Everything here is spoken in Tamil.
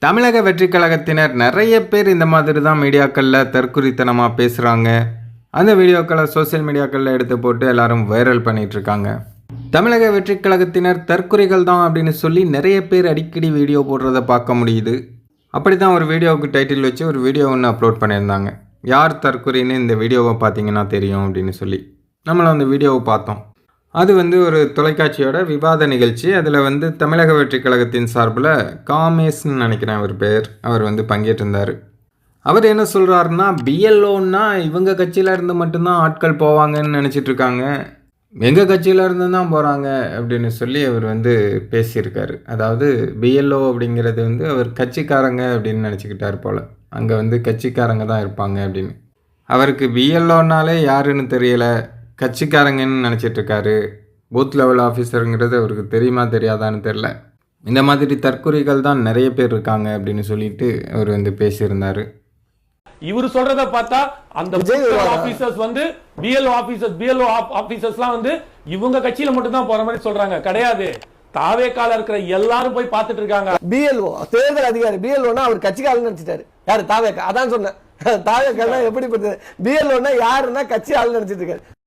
தமிழக வெற்றி கழகத்தினர் நிறைய பேர் இந்த மாதிரி தான் மீடியாக்களில் தற்குறித்தனமாக பேசுகிறாங்க. அந்த வீடியோக்களை சோசியல் மீடியாக்களில் எடுத்து போட்டு எல்லாரும் வைரல் பண்ணிகிட்ருக்காங்க. தமிழக வெற்றி கழகத்தினர் தற்குறிகள் தான் அப்படின்னு சொல்லி நிறைய பேர் அடிக்கடி வீடியோ போடுறத பார்க்க முடியுது. அப்படி தான் ஒரு வீடியோவுக்கு டைட்டில் வச்சு ஒரு வீடியோ ஒன்று அப்லோட் பண்ணியிருந்தாங்க. யார் தற்குறின்னு இந்த வீடியோவை பார்த்தீங்கன்னா தெரியும் அப்படின்னு சொல்லி நம்மளும் அந்த வீடியோவை பார்த்தோம். அது ஒரு தொலைக்காட்சியோட விவாத நிகழ்ச்சி. அதில் தமிழக வெற்றி கழகத்தின் சார்பில் காமேஷ்னு நினைக்கிறேன் அவர் பேர், அவர் பங்கேற்றிருந்தார். அவர் என்ன சொல்கிறாருன்னா, பிஎல்ஓன்னா இவங்க கட்சியில் இருந்து மட்டும்தான் ஆட்கள் போவாங்கன்னு நினச்சிட்ருக்காங்க, எங்கள் கட்சியில் இருந்து தான் போகிறாங்க அப்படின்னு சொல்லி அவர் பேசியிருக்காரு. அதாவது பிஎல்ஓ அப்படிங்கிறது அவர் கட்சிக்காரங்க அப்படின்னு நினச்சிக்கிட்டார் போல். அங்கே கட்சிக்காரங்க தான் இருப்பாங்க அப்படின்னு. அவருக்கு பிஎல்ஓனாலே யாருன்னு தெரியலை, கட்சிக்காரங்கன்னு நினச்சிட்ருக்காரு. பூத் லெவல் ஆஃபீஸருங்கிறது அவருக்கு தெரியுமா தெரியாதான்னு தெரில. இந்த மாதிரி தற்குறிகள் தான் நிறைய பேர் இருக்காங்க அப்படின்னு சொல்லிட்டு அவர் பேசியிருந்தார். இவர் சொல்றத பார்த்தா அந்த ஆபீசர்ஸ் பிஎல்ஓ ஆபீசர்ஸ்லாம் இவங்க கட்சியில மட்டும் தான் போற மாதிரி சொல்றாங்க. கிடையாது, தாவேக்கால இருக்கிற எல்லாரும் போய் பார்த்துட்டு இருக்காங்க. பிஎல்ஓ தேர்தல் அதிகாரி, பிஎல்ஓனா அவர் கட்சிக்காரன்னு நினைச்சிட்டாரு. யாரு? தாவேக்கா. அதான் சொன்னேன், தாவேக்கா எப்படிப்பட்டது, பிஎல்ஓனா யாருன்னா கட்சி ஆள் நினைச்சிட்டு இருக்காரு.